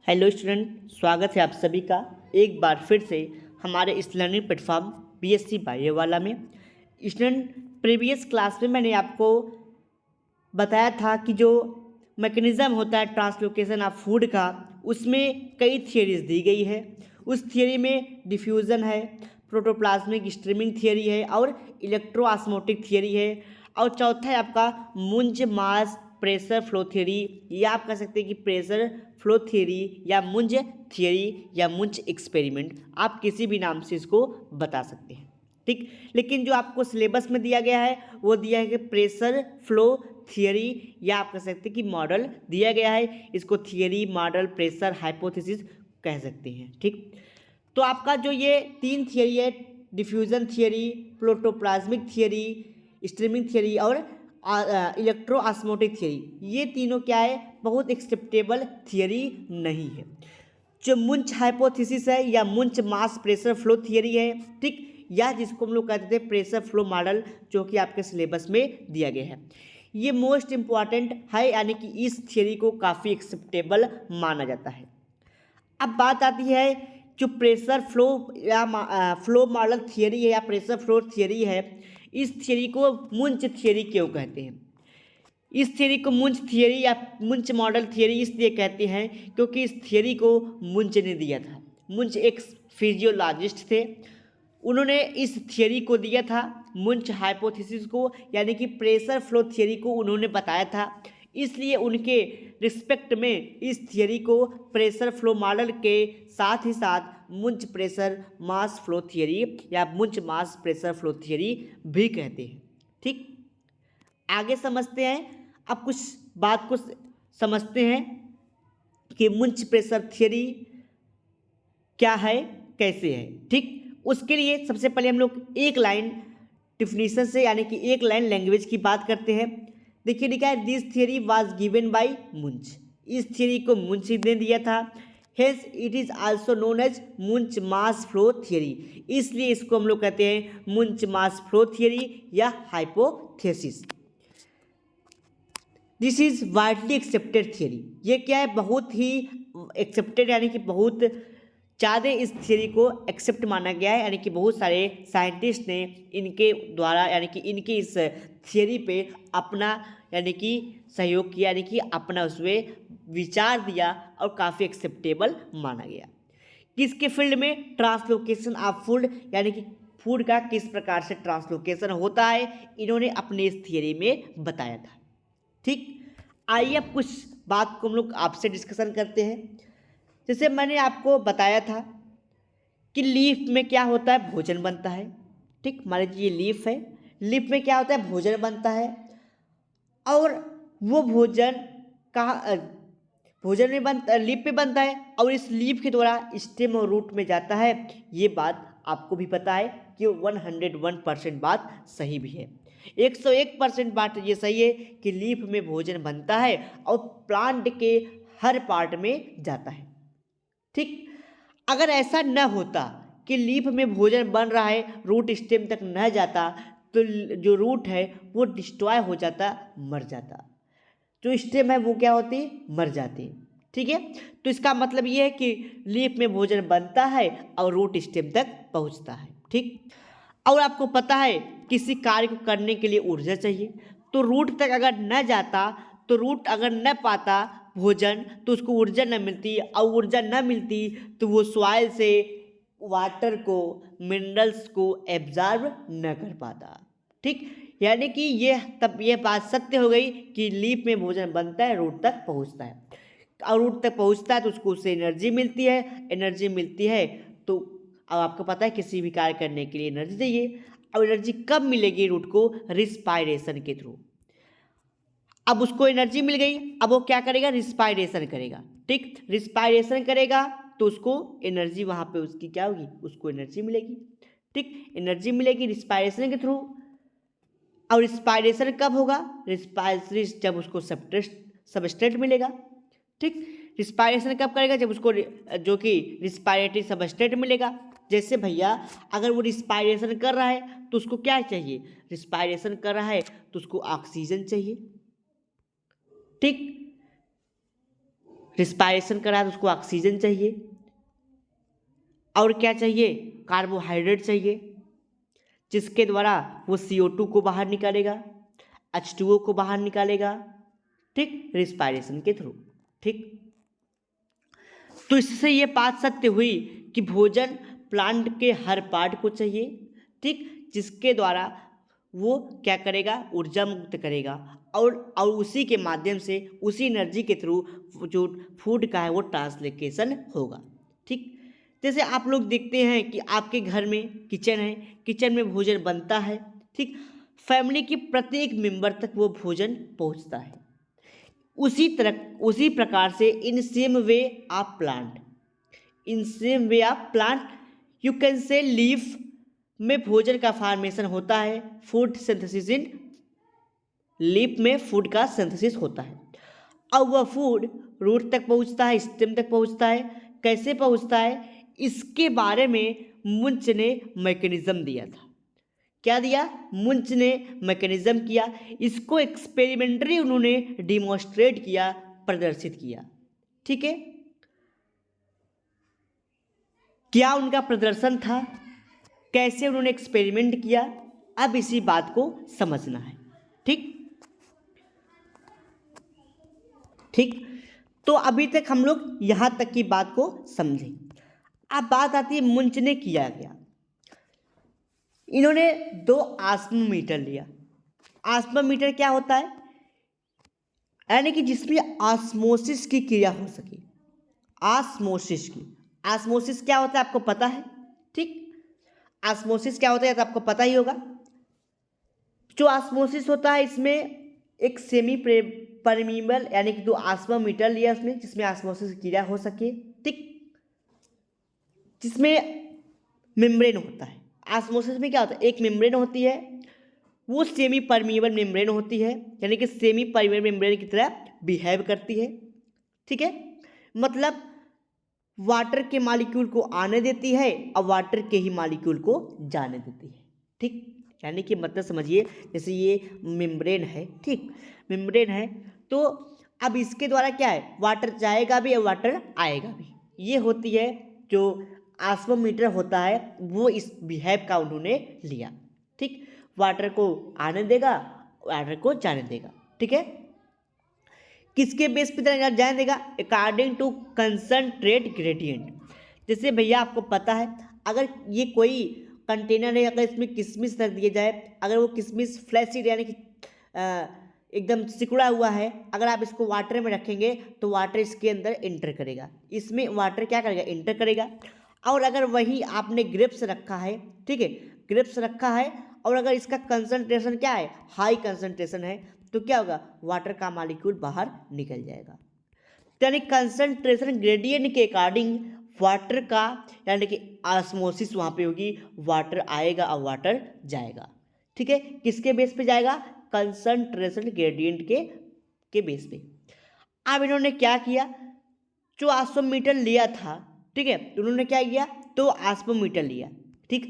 Hello student, स्वागत है आप सभी का एक बार फिर से हमारे इस लर्निंग प्लेटफॉर्म बीएससी बायो वाला में। स्टूडेंट, प्रीवियस क्लास में मैंने आपको बताया था कि जो मैकेनिज़्म होता है ट्रांसलोकेशन ऑफ फूड का, उसमें कई थियरीज दी गई है। उस थियरी में डिफ्यूज़न है, प्रोटोप्लाज्मिक स्ट्रीमिंग थियरी है और इलेक्ट्रोऑस्मोटिक थियरी है, और चौथा है आपका मुंज मास प्रेशर फ्लो थियरी, या आप कह सकते हैं कि प्रेशर फ्लो थियरी या मुंज थियरी या मुंज एक्सपेरिमेंट, आप किसी भी नाम से इसको बता सकते हैं। ठीक, लेकिन जो आपको सिलेबस में दिया गया है वो दिया है कि प्रेशर फ्लो थियरी, या आप कह सकते हैं कि मॉडल दिया गया है। इसको थियरी, मॉडल, प्रेशर, हाइपोथेसिस कह सकते हैं। ठीक, तो आपका जो ये तीन थियरी है, diffusion theory, protoplasmic theory, streaming theory और इलेक्ट्रोऑस्मोटिक थियरी, ये तीनों क्या है, बहुत एक्सेप्टेबल थियरी नहीं है। जो मुंच हाइपोथेसिस है या मुंच मास प्रेशर फ्लो थियरी है, ठीक, या जिसको हम लोग कहते थे प्रेशर फ्लो मॉडल, जो कि आपके सिलेबस में दिया गया है, ये मोस्ट इम्पॉर्टेंट है, यानी कि इस थियरी को काफ़ी एक्सेप्टेबल माना जाता है। अब बात आती है जो प्रेशर फ्लो या फ्लो मॉडल थियरी है या प्रेशर फ्लो थियरी है, इस थियरी को मुंच थियरी क्यों कहते हैं? इस थियरी को मुंच थियरी या मुंच मॉडल थियरी इसलिए कहते हैं क्योंकि इस थियरी को मुंच ने दिया था। मुंच एक फिजियोलॉजिस्ट थे, उन्होंने इस थियरी को दिया था, मुंच हाइपोथेसिस को, यानी कि प्रेशर फ्लो थियरी को उन्होंने बताया था। इसलिए उनके रिस्पेक्ट में इस थियरी को प्रेशर फ्लो मॉडल के साथ ही साथ मुंच प्रेशर मास फ्लो थियरी या मुंच मास प्रेशर फ्लो थियरी भी कहते हैं। ठीक, आगे समझते हैं। अब कुछ बात को समझते हैं कि मुंच प्रेशर थियरी क्या है, कैसे है। ठीक, उसके लिए सबसे पहले हम लोग एक लाइन डिफिनीशन से, यानी कि एक लाइन लैंग्वेज की बात करते हैं। देखिए लिखा है, this theory was given by Munch. इस थियरी को मुंच ने दिया था। Hence it is also known as Munch mass flow theory, इसलिए इसको हम लोग कहते हैं मुंच मास फ्लो थियरी या hypothesis. This is widely accepted theory, ये क्या है, बहुत ही एक्सेप्टेड, यानी कि बहुत ज़्यादा इस थियरी को एक्सेप्ट माना गया है, यानी कि बहुत सारे साइंटिस्ट ने इनके द्वारा, यानी कि इनकी इस थियरी पे अपना, यानी कि सहयोग किया, यानी कि अपना उसमें विचार दिया और काफ़ी एक्सेप्टेबल माना गया। किसके फील्ड में? ट्रांसलोकेशन ऑफ फूड, यानी कि फूड का किस प्रकार से ट्रांसलोकेशन होता है, इन्होंने अपने इस थियरी में बताया था। ठीक, आइए अब कुछ बात को हम लोग आपसे डिस्कशन करते हैं। जैसे मैंने आपको बताया था कि लीफ में क्या होता है, भोजन बनता है। ठीक, मान लीजिए ये लीफ है, लीफ में क्या होता है, भोजन बनता है, और वो भोजन कहाँ, भोजन में बनता, लीफ पे बनता है, और इस लीफ के द्वारा स्टेम और रूट में जाता है। ये बात आपको भी पता है कि 101% बात सही भी है। 101% बात ये सही है कि लीफ में भोजन बनता है और प्लांट के हर पार्ट में जाता है। ठीक, अगर ऐसा न होता कि लीफ में भोजन बन रहा है, रूट स्टेम तक न जाता, तो जो रूट है वो डिस्ट्रॉय हो जाता, मर जाता, जो स्टेम है वो क्या होती, मर जाती। ठीक है, तो इसका मतलब ये है कि लीफ में भोजन बनता है और रूट स्टेम तक पहुंचता है। ठीक, और आपको पता है किसी कार्य को करने के लिए ऊर्जा चाहिए, तो रूट तक अगर न जाता, तो रूट अगर न पाता भोजन, तो उसको ऊर्जा न मिलती, और ऊर्जा न मिलती तो वो सॉइल से वाटर को, मिनरल्स को एब्जॉर्ब न कर पाता। ठीक, यानी कि ये बात सत्य हो गई कि लीफ में भोजन बनता है, रूट तक पहुंचता है, और रूट तक पहुंचता है तो उसको उससे एनर्जी मिलती है, एनर्जी मिलती है तो अब आपको पता है किसी भी कार्य करने के लिए एनर्जी चाहिए, और एनर्जी कब मिलेगी रूट को? रिस्पायरेशन के थ्रू। अब उसको एनर्जी मिल गई, अब वो क्या करेगा? रिस्पायरेशन करेगा। ठीक, रिस्पायरेशन करेगा तो उसको एनर्जी, वहाँ पे उसकी क्या होगी, उसको एनर्जी मिलेगी। ठीक, एनर्जी मिलेगी रिस्पायरेशन के थ्रू, और रिस्पायरेशन कब होगा? रिस्पायरेशन जब उसको सबस्ट्रेट मिलेगा। ठीक, रिस्पायरेशन कब करेगा? जब उसको जो कि रिस्पायरेटरी सबस्ट्रेट मिलेगा। जैसे भैया अगर वो रिस्पायरेशन कर रहा है तो उसको क्या चाहिए? रिस्पायरेशन कर रहा है तो उसको ऑक्सीजन चाहिए। ठीक, रिस्पायरेशन कर रहा है तो उसको ऑक्सीजन चाहिए, और क्या चाहिए, कार्बोहाइड्रेट चाहिए, जिसके द्वारा वो CO2 को बाहर निकालेगा, H2O को बाहर निकालेगा, ठीक, रिस्पायरेशन के थ्रू। ठीक, तो इससे ये बात सत्य हुई कि भोजन प्लांट के हर पार्ट को चाहिए, ठीक, जिसके द्वारा वो क्या करेगा, ऊर्जा मुक्त करेगा, और उसी के माध्यम से, उसी एनर्जी के थ्रू जो फूड का है वो ट्रांसलोकेशन होगा। ठीक, जैसे आप लोग देखते हैं कि आपके घर में किचन है, किचन में भोजन बनता है, ठीक, फैमिली के प्रत्येक मेंबर तक वो भोजन पहुंचता है। उसी प्रकार से in same way of plant, in same way of plant you can say leaf में भोजन का फॉर्मेशन होता है, फूड सिंथेसिस इन लीफ में फूड का सिंथेसिस होता है, और वह फूड रूट तक पहुंचता है, स्टेम तक पहुंचता है। कैसे पहुंचता है, इसके बारे में मुंच ने मैकेनिज्म दिया था। क्या दिया, मुंच ने मैकेनिज्म किया, इसको एक्सपेरिमेंटली उन्होंने डिमॉन्स्ट्रेट किया, प्रदर्शित किया। ठीक है, क्या उनका प्रदर्शन था, कैसे उन्होंने एक्सपेरिमेंट किया, अब इसी बात को समझना है। ठीक ठीक, तो अभी तक हम लोग यहाँ तक की बात को समझे। अब बात आती है मुंच ने किया क्या। इन्होंने 2 ऑस्मोमीटर लिया। ऑस्मोमीटर क्या होता है, यानी कि जिसमें ऑस्मोसिस की क्रिया हो सके, ऑस्मोसिस की। ऑस्मोसिस क्या होता है आपको पता है, ठीक, ऑस्मोसिस क्या होता है तो आपको पता ही होगा। जो ऑस्मोसिस होता है इसमें एक सेमी परमीबल यानी कि 2 ऑस्मोमीटर लिया उसमें, जिसमें ऑस्मोसिस की क्रिया हो सके, ठीक, जिसमें मेम्ब्रेन होता है। ऑस्मोसिस में क्या होता है, एक मेम्ब्रेन होती है, वो सेमी परमीबल मेम्ब्रेन होती है, यानी कि सेमी परमीबल मेम्ब्रेन की तरह बिहेव करती है। ठीक है, मतलब वाटर के मॉलिक्यूल को आने देती है और वाटर के ही मॉलिक्यूल को जाने देती है। ठीक, यानी कि मतलब समझिए, जैसे ये मेम्ब्रेन है, ठीक, मेम्ब्रेन है, तो अब इसके द्वारा क्या है, वाटर जाएगा भी और वाटर आएगा भी। ये होती है जो ऑस्मोमीटर होता है, वो इस बिहेव का उन्होंने लिया। ठीक, वाटर को आने देगा, वाटर को जाने देगा। ठीक है, किसके बेस पे जाने देगा, अकॉर्डिंग टू कंसंट्रेट ग्रेडियंट। जैसे भैया आपको पता है, अगर ये कोई कंटेनर है, अगर इसमें किशमिश रख दिया जाए, अगर वो किशमिश फ्लैसिड यानी कि एकदम सिकुड़ा हुआ है, अगर आप इसको वाटर में रखेंगे तो वाटर इसके अंदर इंटर करेगा, इसमें वाटर क्या करेगा, इंटर करेगा। और अगर वही आपने ग्रेप्स रखा है, ठीक है, ग्रेप्स रखा है, और अगर इसका कंसंट्रेशन क्या है, हाई कंसंट्रेशन है, तो क्या होगा, वाटर का मॉलिक्यूल बाहर निकल जाएगा। यानी कंसंट्रेशन ग्रेडियंट के अकॉर्डिंग वाटर का यानी कि ऑस्मोसिस वहाँ पे होगी, वाटर आएगा और वाटर जाएगा। ठीक है, किसके बेस पे जाएगा, कंसंट्रेशन ग्रेडियंट के बेस पे। अब इन्होंने क्या किया, जो ऑस्मोमीटर लिया था, ठीक है, उन्होंने क्या किया, तो ऑस्मोमीटर लिया। ठीक,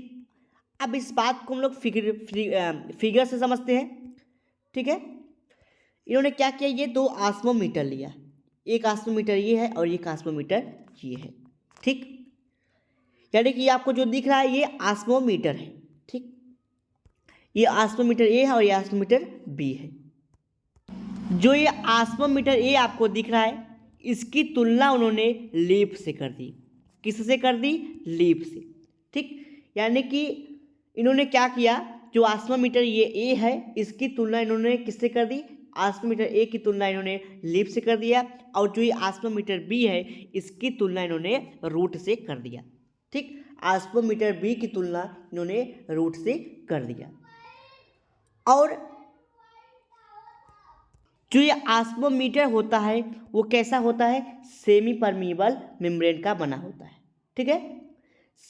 अब इस बात को हम लोग फिगर से समझते हैं। ठीक है, इन्होंने क्या किया, ये 2 ऑस्मोमीटर लिया, एक ऑस्मोमीटर ये है और एक ऑस्मोमीटर ये है। ठीक, यानी कि आपको जो दिख रहा है ये ऑस्मोमीटर है। ठीक, ये ऑस्मोमीटर ए है और ये ऑस्मोमीटर बी है। जो ये ऑस्मोमीटर ए आपको दिख रहा है, इसकी तुलना उन्होंने लीफ से कर दी। किससे कर दी, लीफ से। ठीक, यानी कि इन्होंने क्या किया, जो ऑस्मोमीटर ये ए है, इसकी तुलना इन्होंने किससे कर दी, ऑस्मोमीटर ए की तुलना इन्होंने लीफ से कर दिया, और जो ये ऑस्मोमीटर बी है, इसकी तुलना इन्होंने रूट से कर दिया। ठीक, ऑस्मोमीटर बी की तुलना इन्होंने रूट से कर दिया। और जो ये ऑस्मोमीटर होता है वो कैसा होता है, सेमी परमीबल मेम्ब्रेन का बना होता है। ठीक है,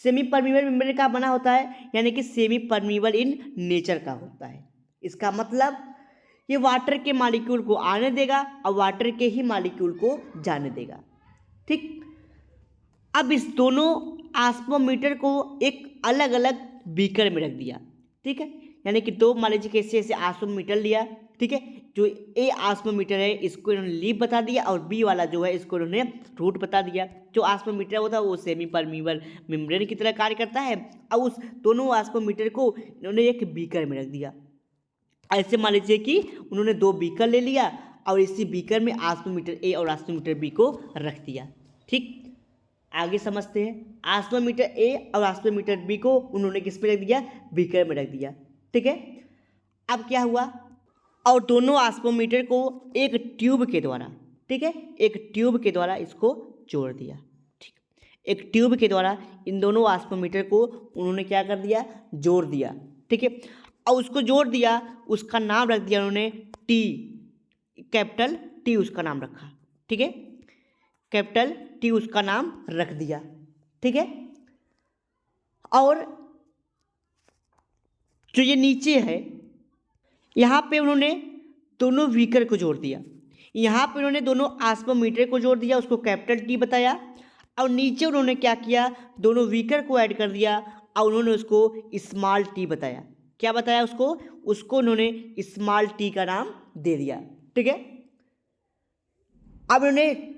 सेमी परमीबल मेम्ब्रेन का बना होता है, यानी कि सेमी परमीबल इन नेचर का होता है। इसका मतलब ये वाटर के मॉलिक्यूल को आने देगा और वाटर के ही मॉलिक्यूल को जाने देगा। ठीक, अब इस दोनों ऑस्मोमीटर को एक अलग अलग बीकर में रख दिया। ठीक है, यानी कि 2 मान लीजिए कैसे ऐसे ऑस्मोमीटर लिया, ठीक है। जो ए ऑस्मोमीटर है इसको इन्होंने लीफ बता दिया और बी वाला जो है इसको इन्होंने रूट बता दिया। जो ऑस्मोमीटर होता है वो सेमी परमीबल मेम्ब्रेन की तरह कार्य करता है। अब उस दोनों ऑस्मोमीटर को इन्होंने एक बीकर में रख दिया। ऐसे मान लीजिए कि उन्होंने 2 बीकर ले लिया और इसी बीकर में ऑस्मोमीटर ए और ऑस्मोमीटर बी को रख दिया। ठीक, आगे समझते हैं। ऑस्मोमीटर ए और ऑस्मोमीटर बी को उन्होंने किस में रख दिया? बीकर में रख दिया। ठीक है। अब क्या हुआ, और दोनों ऑस्मोमीटर को एक ट्यूब के द्वारा, ठीक है, एक ट्यूब के द्वारा इसको जोड़ दिया। ठीक, एक ट्यूब के द्वारा इन दोनों ऑस्मोमीटर को उन्होंने क्या कर दिया? जोड़ दिया। ठीक है, और उसको जोड़ दिया, उसका नाम रख दिया उन्होंने टी, कैपिटल टी उसका नाम रखा। ठीक है, कैपिटल टी उसका नाम रख दिया। ठीक है, और जो ये नीचे है यहाँ पे उन्होंने दोनों बीकर को जोड़ दिया। यहाँ पे उन्होंने दोनों ऑस्मोमीटर को जोड़ दिया, उसको कैपिटल टी बताया, और नीचे उन्होंने क्या किया? दोनों बीकर को ऐड कर दिया और उन्होंने उसको स्मॉल टी बताया। क्या बताया उसको? उसको उन्होंने स्मॉल टी का नाम दे दिया। ठीक है, अब उन्होंने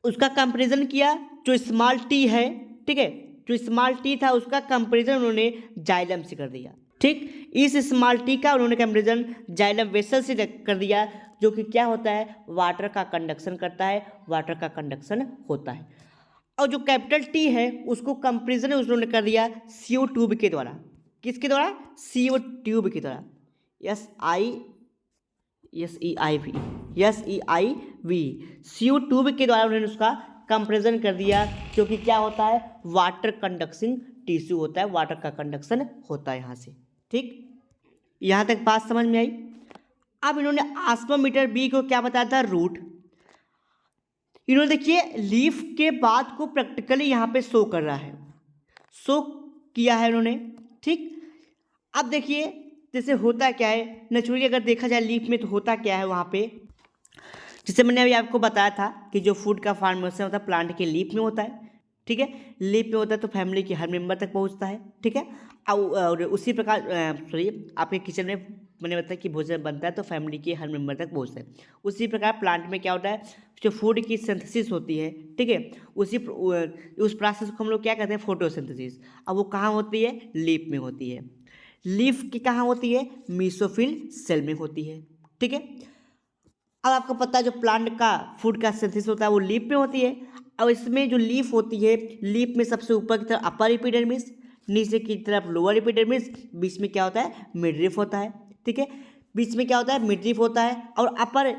उसका कंपैरिजन किया। जो स्मॉल टी है, ठीक है, जो स्मॉल टी था उसका कंपैरिजन उन्होंने जाइलम से कर दिया। ठीक, इस स्मॉल टी का उन्होंने कंपैरिजन जाइलम वेसल से कर दिया, जो कि क्या होता है? वाटर का कंडक्शन करता है, वाटर का कंडक्शन होता है। और जो कैपिटल टी है उसको कंपैरिजन उन्होंने कर दिया CO ट्यूब के द्वारा। किसके द्वारा? CO ट्यूब के द्वारा। SEIV CO ट्यूब के द्वारा उन्होंने उसका कंपैरिजन कर दिया, जो कि क्या होता है? वाटर कंडक्टिंग टिश्यू होता है, वाटर का कंडक्शन होता है यहाँ से। ठीक, यहाँ तक बात समझ में आई। अब इन्होंने ऑस्मोमीटर बी को क्या बताया था? रूट। इन्होंने देखिए लीफ के बाद को प्रैक्टिकली यहाँ पे शो कर रहा है, शो किया है इन्होंने। ठीक, अब देखिए जैसे होता क्या है नेचुरली, अगर देखा जाए लीफ में तो होता क्या है वहाँ पे, जैसे मैंने अभी आपको बताया था कि जो फूड का फॉर्मेशन होता है प्लांट के लीफ में होता है। ठीक है, लीफ में होता है तो फैमिली के हर मेंबर तक पहुँचता है। ठीक है, और उसी प्रकार आपके किचन में मैंने बताया कि भोजन बनता है तो फैमिली के हर मेंबर तक पहुँचता है। उसी प्रकार प्लांट में क्या होता है? जो फूड की सिंथेसिस होती है, ठीक है, उस प्रोसेस को हम लोग क्या कहते हैं? फोटोसिंथेसिस। अब वो कहाँ होती है? लीफ में होती है। लीफ की कहाँ होती है? मेसोफिल सेल में होती है। ठीक है, अब आपको पता है जो प्लांट का फूड का सिंथेसिस होता है वो लीफ में होती है। अब इसमें जो लीफ होती है, लीफ में सबसे ऊपर की तरफ अपर एपिडर्मिस, नीचे की तरफ लोअर एपिडर्मिस, बीच में क्या होता है? मिडरिफ होता है। ठीक है, बीच में क्या होता है? मिडरिफ होता है, और अपर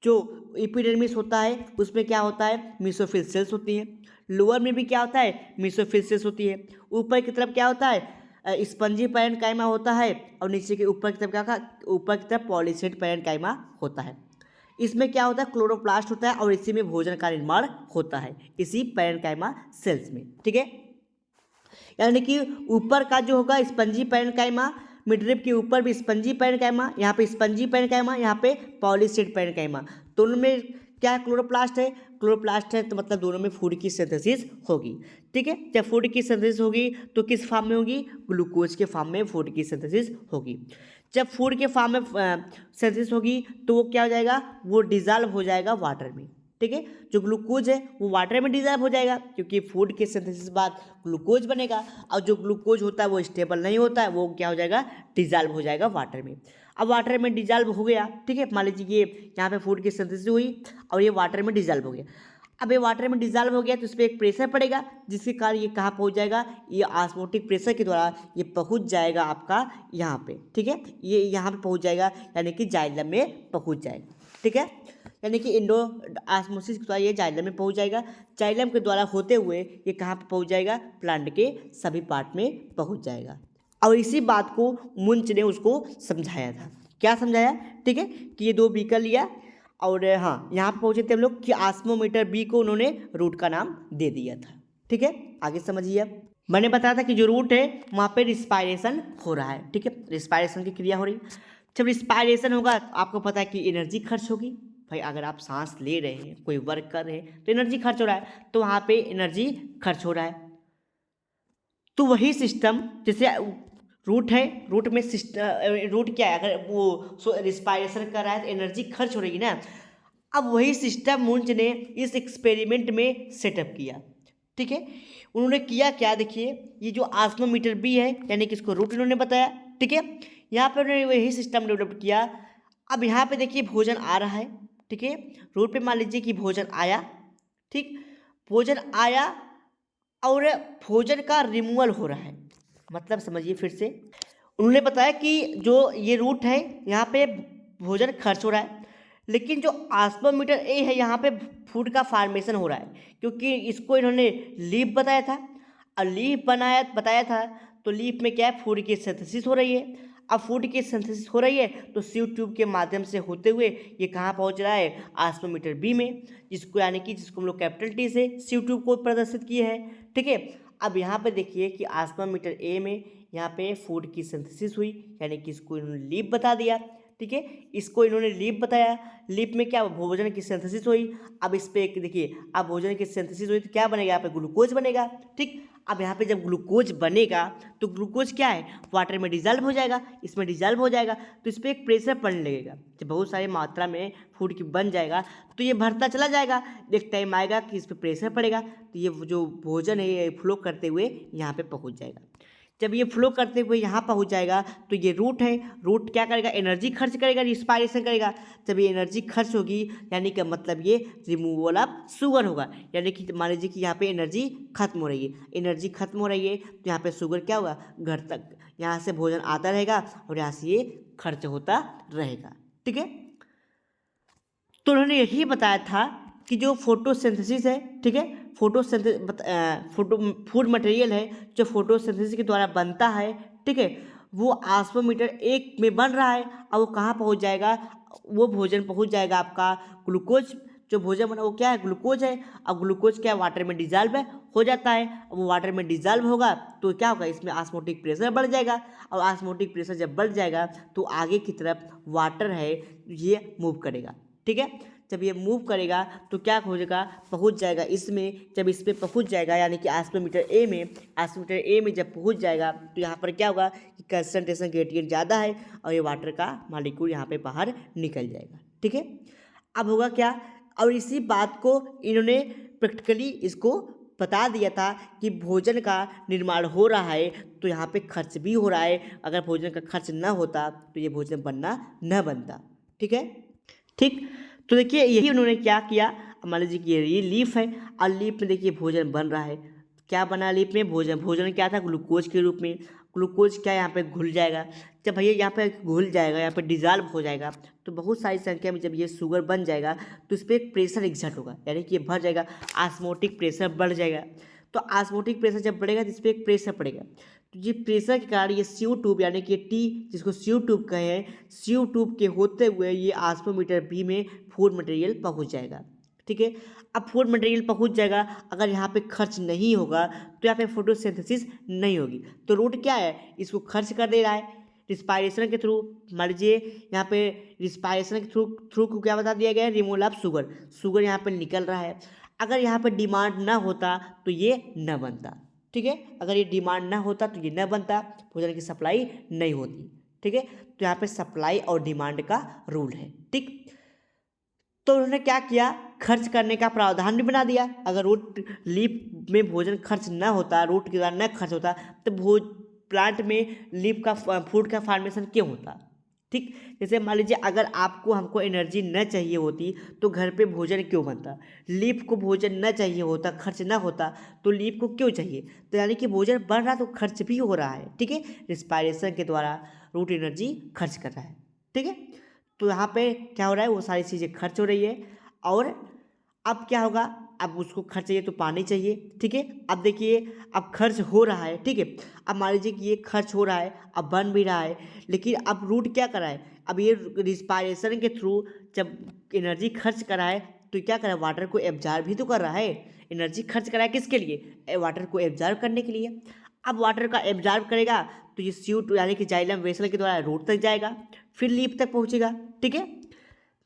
जो एपिडर्मिस होता है उसमें क्या होता है? मेसोफिल सेल्स होती हैं। लोअर में भी क्या होता है? मेसोफिल सेल्स होती है। ऊपर की तरफ क्या होता है? स्पंजी पैरेन्काइमा होता है, और नीचे के ऊपर की तरफ क्या? ऊपर की तरफ पॉलीसेड पैरेन्काइमा होता है। इसमें क्या होता है? क्लोरोप्लास्ट होता है, और इसी में भोजन का निर्माण होता है, इसी पैरेन्काइमा सेल्स में। ठीक है, यानी कि ऊपर का जो होगा स्पंजी पैरेन्काइमा, मिडरिप के ऊपर भी स्पंजी पैरेन्काइमा, यहाँ पे स्पंजी पैरेन्काइमा, यहाँ पे पॉलीसेड पैरेन्काइमा। दोनों में क्या है? क्लोरोप्लास्ट है। क्लोरोप्लास्ट है तो मतलब दोनों में फूड की सिंथेसिस होगी। ठीक है, जब फूड की सिंथेसिस होगी तो किस फॉर्म में होगी? ग्लूकोज के फॉर्म में फूड की सिंथेसिस होगी। जब फूड के फॉर्म में सिंथेसिस होगी तो वो क्या हो जाएगा? वो डिजॉल्व हो जाएगा वाटर में। ठीक है, जो ग्लूकोज है वो वाटर में डिजॉल्व हो जाएगा, क्योंकि फूड के सिंथेसिस बाद ग्लूकोज बनेगा, और जो ग्लूकोज होता है वो स्टेबल नहीं होता है, वो क्या हो जाएगा? डिजॉल्व हो जाएगा वाटर में। अब वाटर में डिजॉल्व हो गया, ठीक है, मान लीजिए ये यहाँ पे फूड की सिंथेसिस हुई और ये वाटर में डिजॉल्व हो गया। अब ये वाटर में डिजॉल्व हो गया तो इस पर एक प्रेशर पड़ेगा, जिसके कारण ये कहाँ पहुँच जाएगा? ये ऑस्मोटिक प्रेशर के द्वारा ये पहुँच जाएगा आपका यहाँ पे। ठीक है, ये यहाँ पे पहुँच जाएगा, यानी कि जाइलम में पहुँच जाएगा। ठीक है, यानी कि इंडो ऑस्मोसिस के द्वारा ये जाइलम में पहुँच जाएगा। जाइलम के द्वारा होते हुए ये कहाँ पे पहुँच जाएगा? प्लांट के सभी पार्ट में पहुँच जाएगा। और इसी बात को मुंच ने उसको समझाया था। क्या समझाया? ठीक है, कि ये 2 बीकर लिया, और हाँ यहाँ पे पहुँचे थे हम लोग कि ऑस्मोमीटर बी को उन्होंने रूट का नाम दे दिया था। ठीक है, आगे समझिए। अब मैंने बताया था कि जो रूट है वहाँ पे रिस्पायरेशन हो रहा है। ठीक है, रिस्पायरेशन की क्रिया हो रही। जब रिस्पायरेशन होगा तो आपको पता है कि एनर्जी खर्च होगी। भाई अगर आप सांस ले रहे हैं, कोई वर्क कर रहे हैं तो एनर्जी खर्च हो रहा है, तो वहाँ पे एनर्जी खर्च हो रहा है। तो वही सिस्टम जैसे रूट है, रूट में सिस्टम, रूट क्या है, अगर वो रिस्पायरेशन कर रहा है तो एनर्जी खर्च हो रही ना। अब वही सिस्टम मुंज ने इस एक्सपेरिमेंट में सेटअप किया, ठीक है। उन्होंने किया क्या, देखिए ये जो आस्मोमीटर बी है यानी कि इसको रूट इन्होंने बताया, ठीक है। यहाँ पर उन्होंने वही सिस्टम डेवलप किया। अब यहाँ पे देखिए भोजन आ रहा है, ठीक है। रूट पे मान लीजिए कि भोजन आया, ठीक, भोजन आया और भोजन का रिमूवल हो रहा है, मतलब समझिए फिर से। उन्होंने बताया कि जो ये रूट है यहाँ पे भोजन खर्च हो रहा है, लेकिन जो आस्मोमीटर ए है यहाँ पे फूड का फार्मेशन हो रहा है, क्योंकि इसको इन्होंने लीफ बताया था। और लीफ बताया था तो लीफ में क्या है, फूड की सिंथेसिस हो रही है। अब फूड की सिंथेसिस हो रही है तो सीव ट्यूब के माध्यम से होते हुए ये कहाँ पहुँच रहा है, आस्मोमीटर बी में, जिसको यानी कि जिसको हम लोग कैपिटल टी से सीव ट्यूब को प्रदर्शित किए हैं, ठीक है। अब यहाँ पे देखिए कि आस्मोमीटर ए में यहाँ पे फूड की सिंथेसिस हुई, यानी कि इसको इन्होंने लीफ बता दिया, ठीक है। इसको इन्होंने लीफ बताया, लीफ में क्या भोजन की सिंथेसिस हुई। अब इस पे देखिए, अब भोजन की सिंथेसिस हुई तो क्या बनेगा, यहाँ पे ग्लूकोज बनेगा, ठीक। अब यहाँ पे जब ग्लूकोज बनेगा तो ग्लूकोज क्या है, वाटर में डिजॉल्व हो जाएगा, इसमें डिजॉल्व हो जाएगा तो इस पर एक प्रेशर पड़ने लगेगा। जब बहुत सारी मात्रा में फूड की बन जाएगा तो ये भरता चला जाएगा, एक टाइम आएगा कि इस पर प्रेशर पड़ेगा तो ये जो भोजन है ये फ्लो करते हुए यहाँ पे पहुँच जाएगा। जब ये फ्लो करते हुए यहाँ पहुँच जाएगा तो ये रूट है, रूट क्या करेगा, एनर्जी खर्च करेगा, रिस्पायरेशन करेगा। जब ये एनर्जी खर्च होगी यानी कि मतलब ये रिमूवल ऑफ शुगर होगा, यानी कि मान लीजिए कि यहाँ पे एनर्जी खत्म हो रही है, एनर्जी खत्म हो रही है तो यहाँ पे शुगर क्या होगा, घर तक यहाँ से भोजन आता रहेगा और यहाँ से ये खर्च होता रहेगा, ठीक है। तो उन्होंने यही बताया था कि जो फोटोसिंथेसिस है, ठीक है, फोटो फूड मटेरियल है जो फोटोसिंथेसिस के द्वारा बनता है, ठीक है, वो आस्मोमीटर एक में बन रहा है। अब वो कहाँ पहुँच जाएगा, वो भोजन पहुँच जाएगा आपका ग्लूकोज, जो भोजन बना वो क्या है, ग्लूकोज है। अब ग्लूकोज क्या है, वाटर में डिजॉल्व है, हो जाता है। अब वो वाटर में डिजॉल्व होगा तो क्या होगा, इसमें ऑस्मोटिक प्रेशर बढ़ जाएगा, और ऑस्मोटिक प्रेशर जब बढ़ जाएगा तो आगे की तरफ वाटर है ये मूव करेगा, ठीक है। जब ये मूव करेगा तो क्या हो जाएगा, पहुंच जाएगा इसमें। जब इस पे पहुंच जाएगा यानी कि आस्मोमीटर ए में, आस्मोमीटर ए में जब पहुंच जाएगा तो यहाँ पर क्या होगा कि कंसंट्रेशन ग्रेडियंट ज़्यादा है और ये वाटर का मॉलिक्यूल यहाँ पे बाहर निकल जाएगा, ठीक है। अब होगा क्या, और इसी बात को इन्होंने प्रैक्टिकली इसको बता दिया था कि भोजन का निर्माण हो रहा है तो यहाँ पे खर्च भी हो रहा है। अगर भोजन का खर्च न होता तो ये भोजन बनना न बनता, ठीक है, ठीक। तो देखिए यही उन्होंने क्या किया, मान लीजिए कि ये लीफ है और लीफ में देखिए भोजन बन रहा है, क्या बना लीफ में, भोजन, भोजन क्या था, ग्लूकोज के रूप में। ग्लूकोज क्या यहाँ पे घुल जाएगा, जब भैया यहाँ पे घुल जाएगा, यहाँ पे डिजॉल्व हो जाएगा तो बहुत सारी संख्या में जब ये शुगर बन जाएगा तो इस पर एक प्रेशर एग्जर्ट होगा, यानी कि ये भर जाएगा, आस्मोटिक प्रेशर बढ़ जाएगा। तो आस्मोटिक प्रेशर जब बढ़ेगा तो इस पर एक प्रेशर पड़ेगा, तो ये प्रेशर के कारण ये सीव ट्यूब यानी कि टी जिसको सीव ट्यूब कहे हैं, सीव ट्यूब के होते हुए ये आस्मोमीटर बी में फूड मटेरियल पहुंच जाएगा, ठीक है। अब फूड मटेरियल पहुंच जाएगा, अगर यहाँ पे खर्च नहीं होगा तो यहाँ पे फोटोसिंथेसिस नहीं होगी। तो रूट क्या है, इसको खर्च कर दे रहा है रिस्पायरेशन के थ्रू। मान लीजिए यहाँ पे रिस्पायरेशन के थ्रू को क्या बता दिया गया है, रिमूवल ऑफ शुगर, शुगर यहाँ पे निकल रहा है। अगर यहाँ पे डिमांड ना होता तो ये न बनता, ठीक है। अगर ये डिमांड ना होता तो ये न बनता, भोजन की सप्लाई नहीं होती, ठीक है। तो यहाँ पे सप्लाई और डिमांड का रूल है, ठीक। तो उन्होंने क्या किया, खर्च करने का प्रावधान भी बना दिया। अगर रूट लीफ में भोजन खर्च न होता, रूट के द्वारा न खर्च होता तो प्लांट में लीफ का फूड का फार्मेशन क्यों होता, ठीक। जैसे मान लीजिए अगर आपको हमको एनर्जी न चाहिए होती तो घर पे भोजन क्यों बनता, लीफ को भोजन न चाहिए होता, खर्च न होता तो लीफ को क्यों चाहिए, तो यानी कि भोजन बन रहा तो खर्च भी हो रहा है, ठीक है। रिस्पायरेशन के द्वारा रूट एनर्जी खर्च कर रहा है, ठीक है। तो यहाँ पे क्या हो रहा है, वो सारी चीज़ें खर्च हो रही है। और अब क्या होगा, अब उसको खर्च चाहिए तो पानी चाहिए, ठीक है। अब देखिए अब खर्च हो रहा है, ठीक है। अब मान लीजिए कि ये खर्च हो रहा है, अब बन भी रहा है, लेकिन अब रूट क्या कर रहा है, अब ये रिस्पायरेशन के थ्रू जब एनर्जी खर्च कर रहा है तो क्या कर रहा है, वाटर को एब्जॉर्ब भी तो कर रहा है। एनर्जी खर्च कर रहा है किसके लिए, वाटर को एब्जॉर्ब करने के लिए। अब वाटर का एब्जॉर्ब करेगा तो ये CO2 यानी कि जाइलम वेसल के द्वारा रूट तक जाएगा, फिर लीफ तक पहुँचेगा, ठीक है।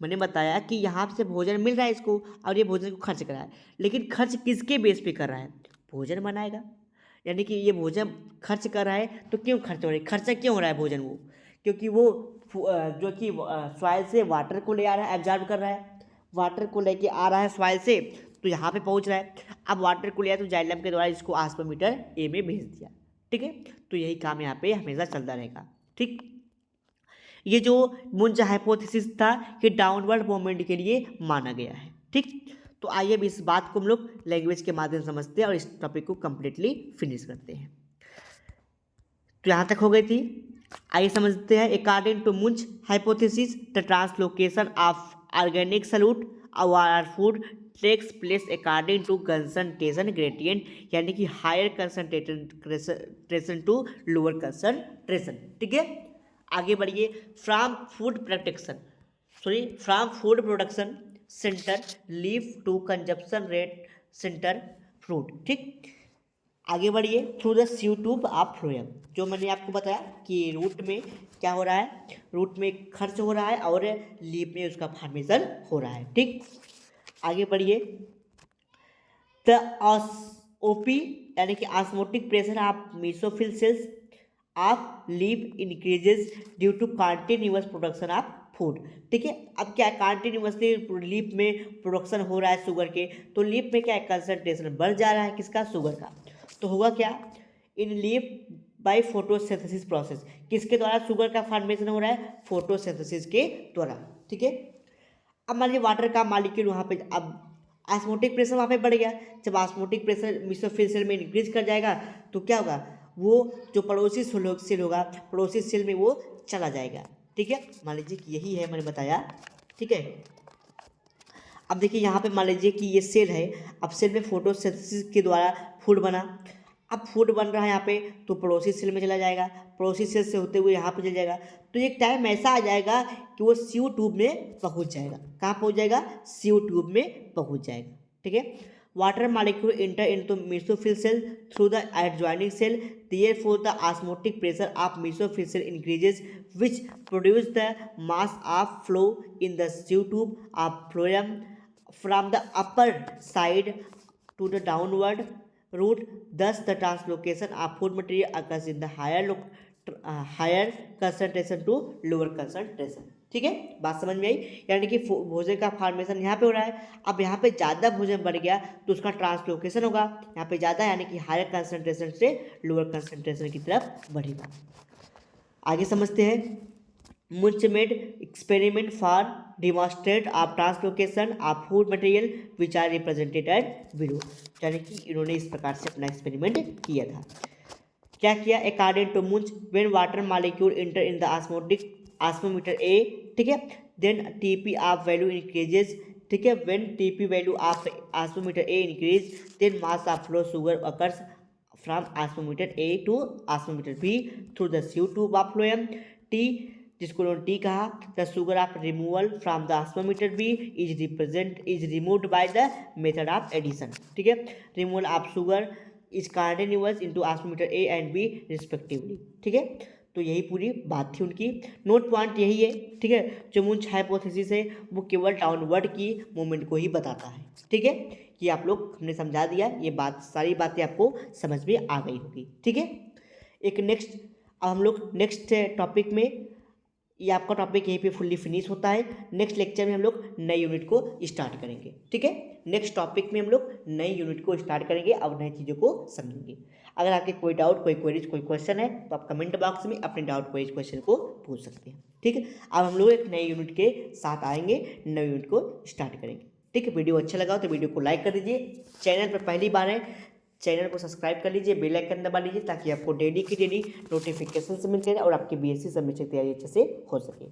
मैंने बताया कि यहाँ से भोजन मिल रहा है इसको और ये भोजन को खर्च कर रहा है, लेकिन खर्च किसके बेस पे कर रहा है, भोजन बनाएगा। यानी कि ये भोजन खर्च कर रहा है, तो क्यों खर्च हो रहा है, खर्चा क्यों हो रहा है भोजन वो, क्योंकि वो जो कि सॉइल से वाटर को ले आ रहा है, एब्जॉर्ब कर रहा है, वाटर को लेके आ रहा है सॉइल से, तो यहाँ पे पहुँच रहा है। अब वाटर को लिया तो जाइलम के द्वारा इसको आस्मोमीटर ए में भेज दिया, ठीक है। तो यही काम यहाँ पे हमेशा चलता रहेगा, ठीक। ये जो मुंज हाइपोथेसिस था कि डाउनवर्ड मूवमेंट के लिए माना गया है, ठीक। तो आइए अब इस बात को हम लोग लैंग्वेज के माध्यम से समझते हैं और इस टॉपिक को कंप्लीटली फिनिश करते हैं। तो यहाँ तक हो गई थी। आइए समझते हैं। According to Munch hypothesis the translocation of organic solute और food takes place according to concentration gradient, यानी कि higher concentration to lower concentration, ठीक है। आगे बढ़िए। From food production centre leaf to consumption rate centre fruit, ठीक। आगे बढ़िए। Through the sieve tube of phloem, जो मैंने आपको बताया कि रूट में क्या हो रहा है, रूट में खर्च हो रहा है और लीफ में उसका फॉर्मेशन हो रहा है, ठीक। आगे बढ़िए। द ओपी यानी कि osmotic pressure of mesophyll cells of leaf increases due to continuous production of food, ठीक है। अब क्या है, कॉन्टिन्यूअसली लीफ में प्रोडक्शन हो रहा है शुगर के, तो लीफ में क्या है, कंसंट्रेशन बढ़ जा रहा है, किसका, शुगर का। तो होगा क्या, इन लीफ बाय फोटोसिंथेसिस प्रोसेस, किसके द्वारा शुगर का फॉर्मेशन हो रहा है, फोटोसिंथेसिस के द्वारा, ठीक है। अब मान लीजिए वाटर का मॉलिक्यूल वहाँ पे, अब ऑस्मोटिक प्रेशर वहाँ पे बढ़ गया। जब ऑस्मोटिक प्रेशर मेसोफिल सेल में इंक्रीज कर जाएगा तो क्या होगा, वो जो पड़ोसी सेल होगा, पड़ोसी सेल में वो चला जाएगा, ठीक है। मान लीजिए कि यही है मैंने बताया, ठीक है। अब देखिए यहाँ पे मान लीजिए कि ये सेल है, अब सेल में फोटोसिंथेसिस के द्वारा फूड बना। अब फूड बन रहा है यहाँ पे, तो पड़ोसी सेल में चला जाएगा, पड़ोसी सेल से होते हुए यहाँ पे चल जाएगा। तो एक टाइम ऐसा आ जाएगा कि वो सीयू ट्यूब में पहुँच जाएगा। कहाँ पहुँच जाएगा, सीयू ट्यूब में पहुँच जाएगा, ठीक है। Water molecule enter into mesophyll cell through the adjoining cell, therefore the osmotic pressure of mesophyll cell increases, which produce the mass of flow in the sieve tube of phloem from the upper side to the downward route. Thus the translocation of food material occurs in the higher concentration to lower concentration, ठीक है। बात समझ में आई, यानी कि भोजन का formation यहाँ पे हो रहा है। अब यहाँ पे ज़्यादा भोजन बढ़ गया तो उसका ट्रांसलोकेशन होगा यहाँ पे ज़्यादा, यानी कि हायर कंसंट्रेशन से लोअर कंसंट्रेशन की तरफ बढ़ेगा। आगे समझते हैं। Munch made experiment for demonstrate of translocation of food material which are represented at below, यानी कि इन्होंने इस प्रकार से अपना एक्सपेरिमेंट किया था। क्या किया, according to Munch when water molecule enter in the osmometer A, ठीक है, then TP of value increases, ठीक है। When TP value of osmometer A increase then mass of flow sugar occurs from osmometer A to osmometer B through the sieve tube of phloem T, जिसको उन्होंने T कहा। The sugar of removal from the osmometer B is removed by the method of addition, ठीक है। Removal of sugar is continuous into osmometer A and B respectively, ठीक है। तो यही पूरी बात थी उनकी। नोट पॉइंट यही है, ठीक है, जो मुंज हाइपोथेसिस है वो केवल डाउनवर्ड की मूवमेंट को ही बताता है, ठीक है। कि आप लोग हमने समझा दिया, ये बात सारी बातें आपको समझ में आ गई होगी, ठीक है। एक नेक्स्ट, अब हम लोग नेक्स्ट टॉपिक में, ये आपका टॉपिक यहीं पे फुल्ली फिनिश होता है। नेक्स्ट लेक्चर में हम लोग नए यूनिट को स्टार्ट करेंगे, ठीक है। नेक्स्ट टॉपिक में हम लोग नई यूनिट को स्टार्ट करेंगे और नई चीज़ों को समझेंगे। अगर आपके कोई डाउट, कोई क्वेरीज, कोई क्वेश्चन है तो आप कमेंट बॉक्स में अपने डाउट, क्वेरीज, क्वेश्चन को पूछ सकते हैं, ठीक है। अब हम लोग एक नए यूनिट के साथ आएंगे, नए यूनिट को स्टार्ट करेंगे, ठीक है। वीडियो अच्छा लगा तो वीडियो को लाइक कर दीजिए। चैनल पर पहली बार है, चैनल को सब्सक्राइब कर लीजिए, बेल आइकन दबा लीजिए ताकि आपको डेली की डेली नोटिफिकेशन से मिलते रहे और आपकी बीएससी सबमिशन तैयारी अच्छे से हो सके।